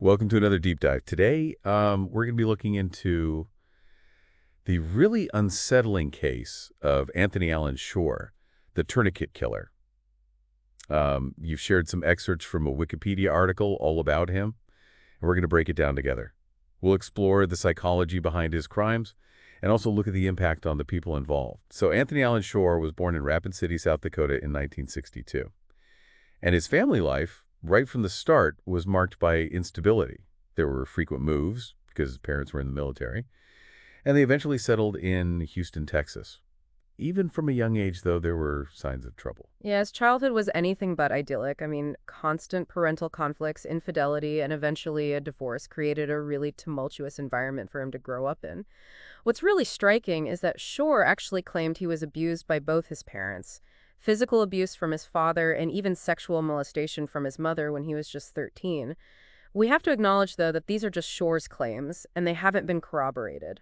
Welcome to another deep dive. Today, we're going to be looking into the really unsettling case of Anthony Allen Shore, the Tourniquet Killer. You've shared some excerpts from a Wikipedia article all about him, and we're going to break it down together. We'll explore the psychology behind his crimes and also look at the impact on the people involved. So Anthony Allen Shore was born in Rapid City, South Dakota in 1962. And his family life, right from the start, was marked by instability. There were frequent moves because his parents were in the military, and they eventually settled in Houston, Texas. Even from a young age, though, there were signs of trouble. Yeah, his childhood was anything but idyllic. I mean, constant parental conflicts, infidelity, and eventually a divorce created a really tumultuous environment for him to grow up in. What's really striking is that Shore actually claimed he was abused by both his parents. Physical abuse from his father and even sexual molestation from his mother when he was just 13. We have to acknowledge, though, that these are just Shore's claims, and they haven't been corroborated.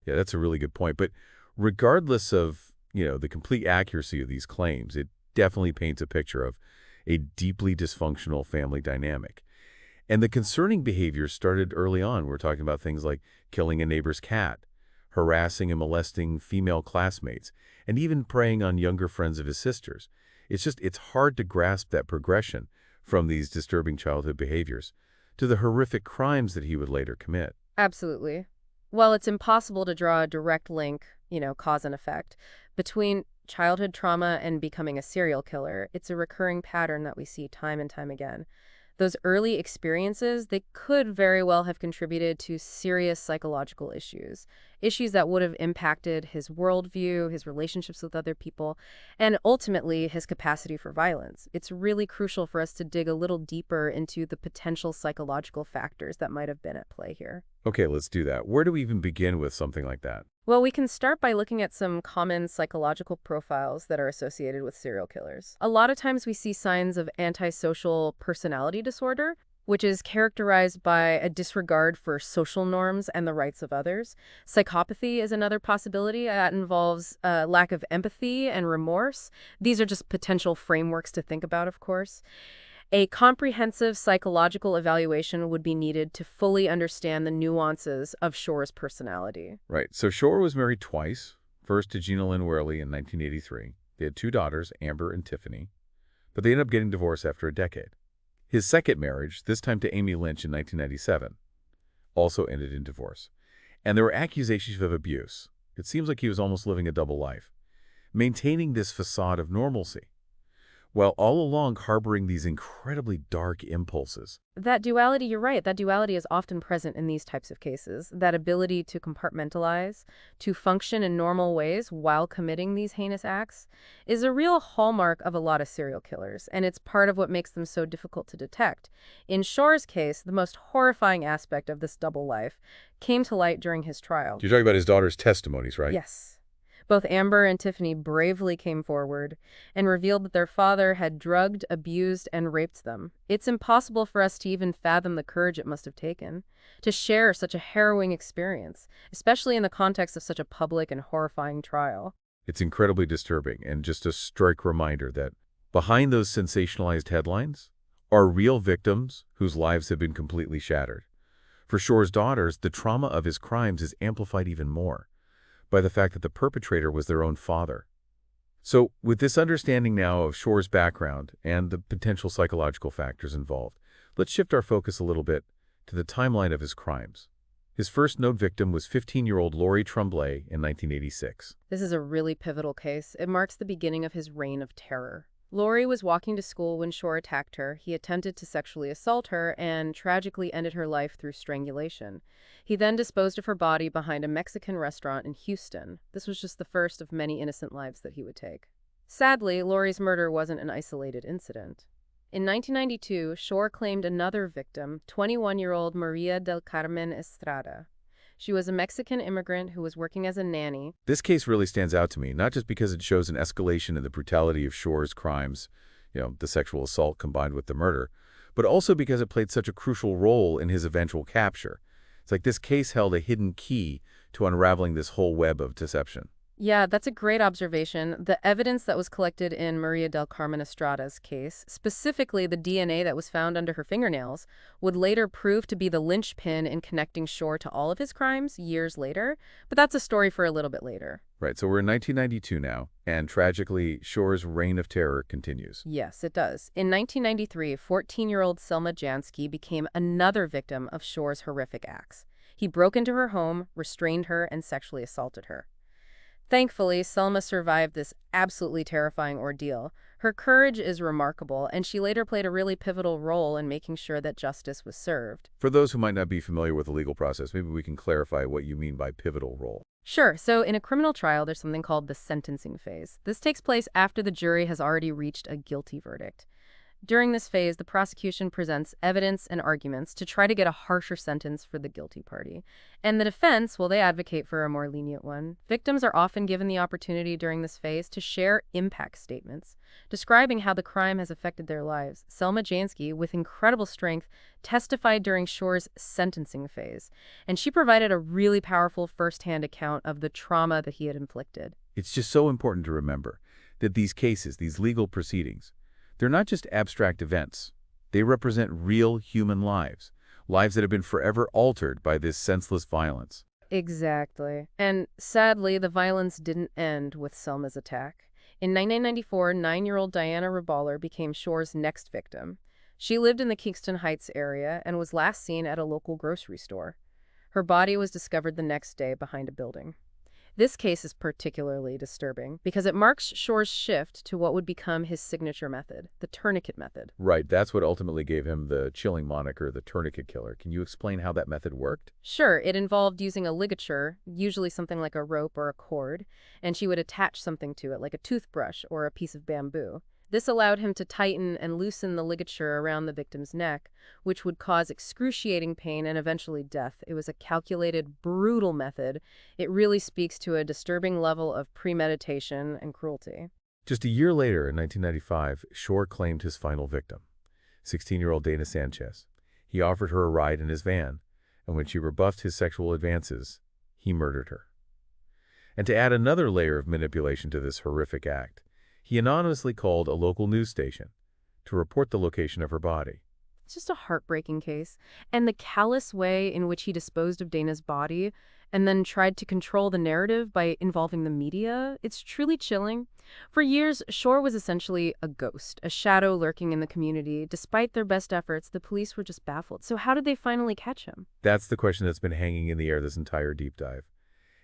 Yeah, that's a really good point. But regardless of, the complete accuracy of these claims, it definitely paints a picture of a deeply dysfunctional family dynamic. And the concerning behavior started early on. We're talking about things like killing a neighbor's cat, harassing and molesting female classmates, and even preying on younger friends of his sisters. It's hard to grasp that progression from these disturbing childhood behaviors to the horrific crimes that he would later commit. Absolutely. Well, it's impossible to draw a direct link, cause and effect, between childhood trauma and becoming a serial killer. It's a recurring pattern that we see time and time again. Those early experiences, they could very well have contributed to serious psychological issues that would have impacted his worldview, his relationships with other people, and ultimately his capacity for violence. It's really crucial for us to dig a little deeper into the potential psychological factors that might have been at play here. Okay, let's do that. Where do we even begin with something like that? Well, we can start by looking at some common psychological profiles that are associated with serial killers. A lot of times we see signs of antisocial personality disorder, which is characterized by a disregard for social norms and the rights of others. Psychopathy is another possibility that involves a lack of empathy and remorse. These are just potential frameworks to think about, of course. A comprehensive psychological evaluation would be needed to fully understand the nuances of Shore's personality. Right. So Shore was married twice, first to Gina Lynn Worley in 1983. They had two daughters, Amber and Tiffany, but they ended up getting divorced after a decade. His second marriage, this time to Amy Lynch in 1997, also ended in divorce. And there were accusations of abuse. It seems like he was almost living a double life, maintaining this facade of normalcy, while all along harboring these incredibly dark impulses. That duality, you're right, that duality is often present in these types of cases. That ability to compartmentalize, to function in normal ways while committing these heinous acts, is a real hallmark of a lot of serial killers, and it's part of what makes them so difficult to detect. In Shore's case, the most horrifying aspect of this double life came to light during his trial. You're talking about his daughter's testimonies, right? Yes. Both Amber and Tiffany bravely came forward and revealed that their father had drugged, abused, and raped them. It's impossible for us to even fathom the courage it must have taken to share such a harrowing experience, especially in the context of such a public and horrifying trial. It's incredibly disturbing and just a stark reminder that behind those sensationalized headlines are real victims whose lives have been completely shattered. For Shore's daughters, the trauma of his crimes is amplified even more by the fact that the perpetrator was their own father. So, with this understanding now of Shore's background and the potential psychological factors involved, let's shift our focus a little bit to the timeline of his crimes. His first known victim was 15-year-old Lori Tremblay in 1986. This is a really pivotal case. It marks the beginning of his reign of terror. Lori was walking to school when Shore attacked her. He attempted to sexually assault her and tragically ended her life through strangulation. He then disposed of her body behind a Mexican restaurant in Houston. This was just the first of many innocent lives that he would take. Sadly, Lori's murder wasn't an isolated incident. In 1992, Shore claimed another victim, 21-year-old Maria del Carmen Estrada. She was a Mexican immigrant who was working as a nanny. This case really stands out to me, not just because it shows an escalation in the brutality of Shore's crimes, the sexual assault combined with the murder, but also because it played such a crucial role in his eventual capture. It's like this case held a hidden key to unraveling this whole web of deception. Yeah, that's a great observation. The evidence that was collected in Maria del Carmen Estrada's case, specifically the DNA that was found under her fingernails, would later prove to be the linchpin in connecting Shore to all of his crimes years later. But that's a story for a little bit later. Right, so we're in 1992 now, and tragically, Shore's reign of terror continues. Yes, it does. In 1993, 14-year-old Selma Jansky became another victim of Shore's horrific acts. He broke into her home, restrained her, and sexually assaulted her. Thankfully, Selma survived this absolutely terrifying ordeal. Her courage is remarkable, and she later played a really pivotal role in making sure that justice was served. For those who might not be familiar with the legal process, maybe we can clarify what you mean by pivotal role. Sure, so in a criminal trial, there's something called the sentencing phase. This takes place after the jury has already reached a guilty verdict. During this phase, the prosecution presents evidence and arguments to try to get a harsher sentence for the guilty party. And the defense, well, they advocate for a more lenient one. Victims are often given the opportunity during this phase to share impact statements, describing how the crime has affected their lives. Selma Jansky, with incredible strength, testified during Shore's sentencing phase, and she provided a really powerful firsthand account of the trauma that he had inflicted. It's just so important to remember that these cases, these legal proceedings, they're not just abstract events. They represent real human lives, lives that have been forever altered by this senseless violence. Exactly. And sadly, the violence didn't end with Selma's attack. In 1994, 9-year-old Diana Reballer became Shore's next victim. She lived in the Kingston Heights area and was last seen at a local grocery store. Her body was discovered the next day behind a building. This case is particularly disturbing because it marks Shore's shift to what would become his signature method, the tourniquet method. Right, that's what ultimately gave him the chilling moniker, the Tourniquet Killer. Can you explain how that method worked? Sure, it involved using a ligature, usually something like a rope or a cord, and she would attach something to it, like a toothbrush or a piece of bamboo. This allowed him to tighten and loosen the ligature around the victim's neck, which would cause excruciating pain and eventually death. It was a calculated, brutal method. It really speaks to a disturbing level of premeditation and cruelty. Just a year later, in 1995, Shore claimed his final victim, 16-year-old Dana Sanchez. He offered her a ride in his van, and when she rebuffed his sexual advances, he murdered her. And to add another layer of manipulation to this horrific act, he anonymously called a local news station to report the location of her body. It's just a heartbreaking case. And the callous way in which he disposed of Dana's body and then tried to control the narrative by involving the media, it's truly chilling. For years, Shore was essentially a ghost, a shadow lurking in the community. Despite their best efforts, the police were just baffled. So how did they finally catch him? That's the question that's been hanging in the air this entire deep dive.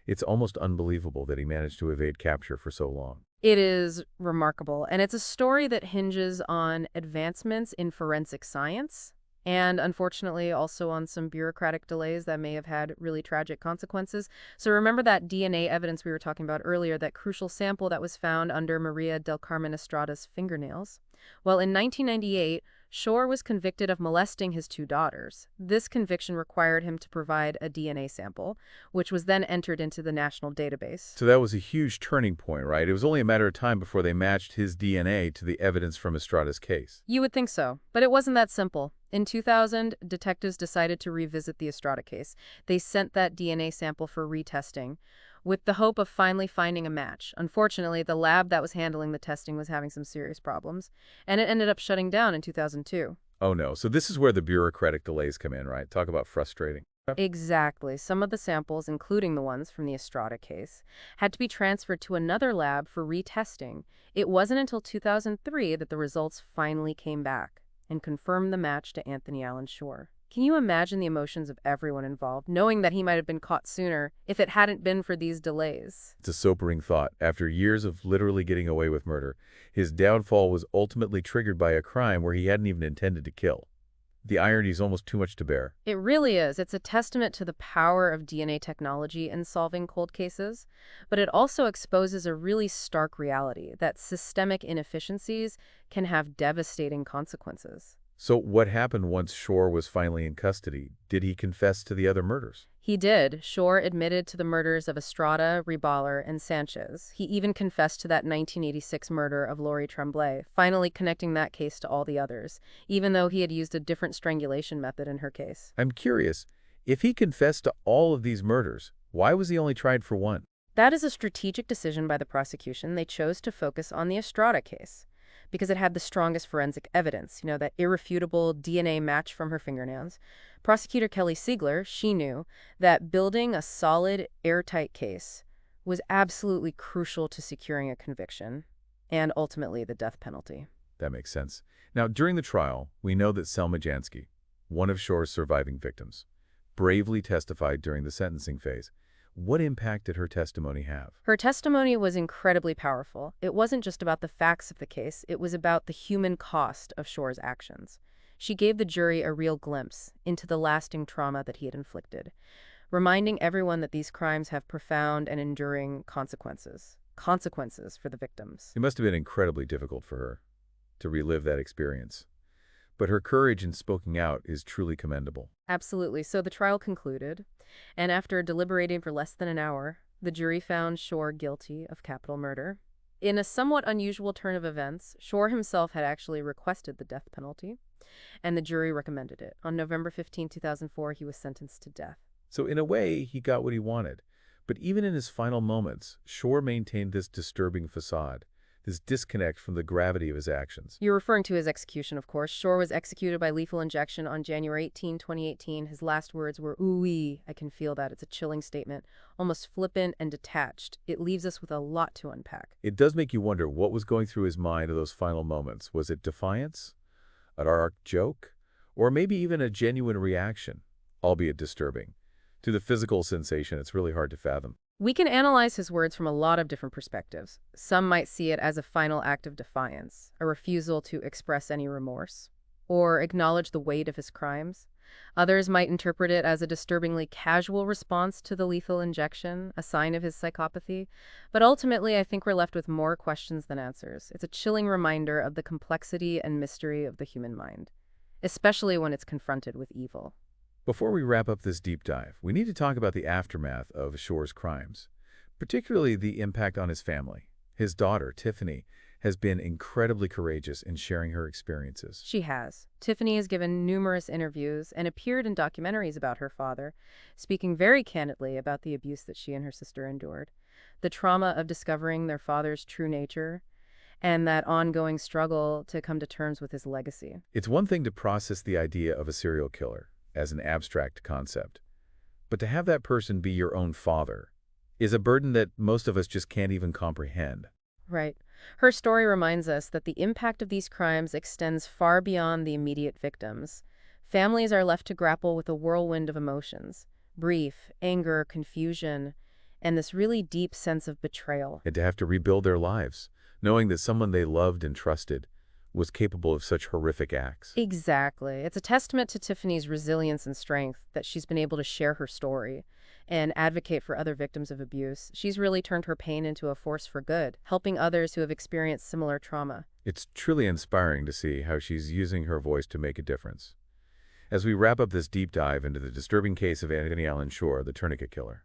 It's almost unbelievable that he managed to evade capture for so long. It is remarkable, and it's a story that hinges on advancements in forensic science and, unfortunately, also on some bureaucratic delays that may have had really tragic consequences. So remember that DNA evidence we were talking about earlier, that crucial sample that was found under Maria del Carmen Estrada's fingernails? Well, in 1998, Shore was convicted of molesting his two daughters. This conviction required him to provide a DNA sample, which was then entered into the national database. So that was a huge turning point, right? It was only a matter of time before they matched his DNA to the evidence from Estrada's case. You would think so, but it wasn't that simple. In 2000, detectives decided to revisit the Estrada case. They sent that DNA sample for retesting, with the hope of finally finding a match. Unfortunately, the lab that was handling the testing was having some serious problems, and it ended up shutting down in 2002. Oh no, so this is where the bureaucratic delays come in, right? Talk about frustrating. Exactly. Some of the samples, including the ones from the Estrada case, had to be transferred to another lab for retesting. It wasn't until 2003 that the results finally came back and confirmed the match to Anthony Allen Shore. Can you imagine the emotions of everyone involved, knowing that he might have been caught sooner if it hadn't been for these delays? It's a sobering thought. After years of literally getting away with murder, his downfall was ultimately triggered by a crime where he hadn't even intended to kill. The irony is almost too much to bear. It really is. It's a testament to the power of DNA technology in solving cold cases, but it also exposes a really stark reality that systemic inefficiencies can have devastating consequences. So what happened once Shore was finally in custody? Did he confess to the other murders? He did. Shore admitted to the murders of Estrada, Reballer, and Sanchez. He even confessed to that 1986 murder of Lori Tremblay, finally connecting that case to all the others, even though he had used a different strangulation method in her case. I'm curious, if he confessed to all of these murders, why was he only tried for one? That is a strategic decision by the prosecution. They chose to focus on the Estrada case because it had the strongest forensic evidence, that irrefutable DNA match from her fingernails. Prosecutor Kelly Siegler, she knew that building a solid, airtight case was absolutely crucial to securing a conviction and ultimately the death penalty. That makes sense. Now, during the trial, we know that Selma Jansky, one of Shore's surviving victims, bravely testified during the sentencing phase. What impact did her testimony have? Her testimony was incredibly powerful. It wasn't just about the facts of the case, it was about the human cost of Shore's actions. She gave the jury a real glimpse into the lasting trauma that he had inflicted, reminding everyone that these crimes have profound and enduring consequences for the victims. It must have been incredibly difficult for her to relive that experience. But her courage in speaking out is truly commendable. Absolutely. So the trial concluded, and after deliberating for less than an hour, the jury found Shore guilty of capital murder. In a somewhat unusual turn of events, Shore himself had actually requested the death penalty, and the jury recommended it. On November 15, 2004, he was sentenced to death. So in a way, he got what he wanted. But even in his final moments, Shore maintained this disturbing facade, this disconnect from the gravity of his actions. You're referring to his execution, of course. Shore was executed by lethal injection on January 18, 2018. His last words were, "Ooh-wee." I can feel that. It's a chilling statement, almost flippant and detached. It leaves us with a lot to unpack. It does make you wonder what was going through his mind at those final moments. Was it defiance? A dark joke? Or maybe even a genuine reaction, albeit disturbing? To the physical sensation, it's really hard to fathom. We can analyze his words from a lot of different perspectives. Some might see it as a final act of defiance, a refusal to express any remorse, or acknowledge the weight of his crimes. Others might interpret it as a disturbingly casual response to the lethal injection, a sign of his psychopathy. But ultimately, I think we're left with more questions than answers. It's a chilling reminder of the complexity and mystery of the human mind, especially when it's confronted with evil. Before we wrap up this deep dive, we need to talk about the aftermath of Shore's crimes, particularly the impact on his family. His daughter, Tiffany, has been incredibly courageous in sharing her experiences. She has. Tiffany has given numerous interviews and appeared in documentaries about her father, speaking very candidly about the abuse that she and her sister endured, the trauma of discovering their father's true nature, and that ongoing struggle to come to terms with his legacy. It's one thing to process the idea of a serial killer as an abstract concept, but to have that person be your own father is a burden that most of us just can't even comprehend. Right. Her story reminds us that the impact of these crimes extends far beyond the immediate victims. Families are left to grapple with a whirlwind of emotions: grief, anger, confusion, and this really deep sense of betrayal. And to have to rebuild their lives, knowing that someone they loved and trusted was capable of such horrific acts. Exactly. It's a testament to Tiffany's resilience and strength that she's been able to share her story and advocate for other victims of abuse. She's really turned her pain into a force for good, helping others who have experienced similar trauma. It's truly inspiring to see how she's using her voice to make a difference. As we wrap up this deep dive into the disturbing case of Anthony Allen Shore, the Tourniquet Killer,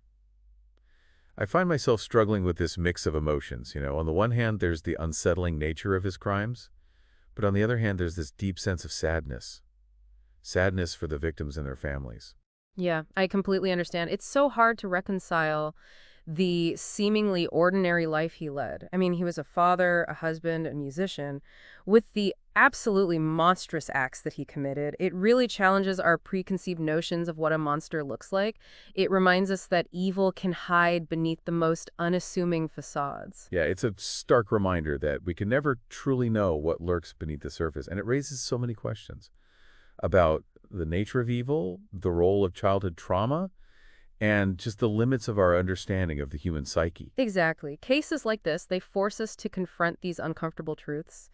I find myself struggling with this mix of emotions. On the one hand, there's the unsettling nature of his crimes, but on the other hand, there's this deep sense of sadness. Sadness for the victims and their families. Yeah, I completely understand. It's so hard to reconcile the seemingly ordinary life he led. I mean, he was a father, a husband, a musician, with the absolutely monstrous acts that he committed. It really challenges our preconceived notions of what a monster looks like. It reminds us that evil can hide beneath the most unassuming facades. Yeah, it's a stark reminder that we can never truly know what lurks beneath the surface, and it raises so many questions about the nature of evil, the role of childhood trauma, and just the limits of our understanding of the human psyche. Exactly. Cases like this, they force us to confront these uncomfortable truths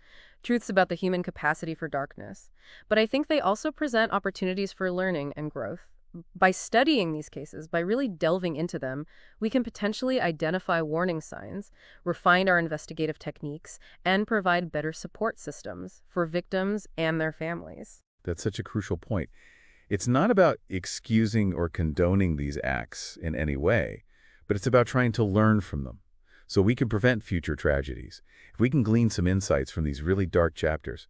about the human capacity for darkness. But I think they also present opportunities for learning and growth. By studying these cases, by really delving into them, we can potentially identify warning signs, refine our investigative techniques, and provide better support systems for victims and their families. That's such a crucial point. It's not about excusing or condoning these acts in any way, but it's about trying to learn from them so we can prevent future tragedies. If we can glean some insights from these really dark chapters,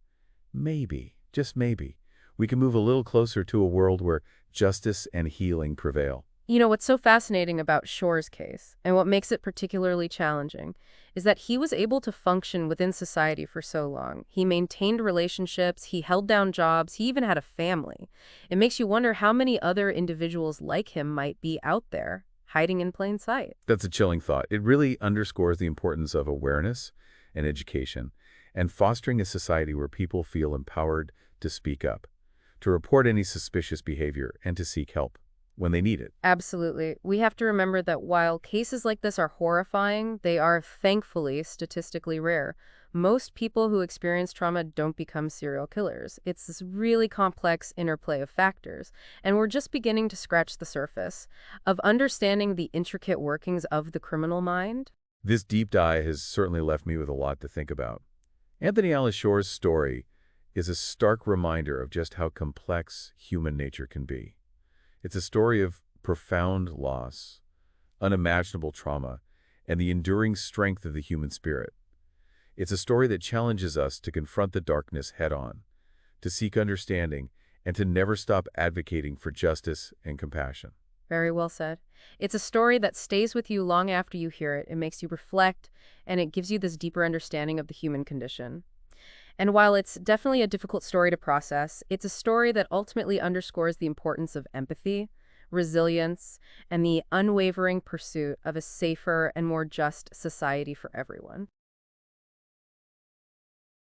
maybe, just maybe, we can move a little closer to a world where justice and healing prevail. What's so fascinating about Shore's case, and what makes it particularly challenging, is that he was able to function within society for so long. He maintained relationships, he held down jobs, he even had a family. It makes you wonder how many other individuals like him might be out there, hiding in plain sight. That's a chilling thought. It really underscores the importance of awareness and education, and fostering a society where people feel empowered to speak up, to report any suspicious behavior, and to seek help when they need it. Absolutely. We have to remember that while cases like this are horrifying, they are thankfully statistically rare. Most people who experience trauma don't become serial killers. It's this really complex interplay of factors, and we're just beginning to scratch the surface of understanding the intricate workings of the criminal mind. This deep dive has certainly left me with a lot to think about. Anthony Allen Shore's story is a stark reminder of just how complex human nature can be. It's a story of profound loss, unimaginable trauma, and the enduring strength of the human spirit. It's a story that challenges us to confront the darkness head-on, to seek understanding, and to never stop advocating for justice and compassion. Very well said. It's a story that stays with you long after you hear it. It makes you reflect, and it gives you this deeper understanding of the human condition. And while it's definitely a difficult story to process, it's a story that ultimately underscores the importance of empathy, resilience, and the unwavering pursuit of a safer and more just society for everyone.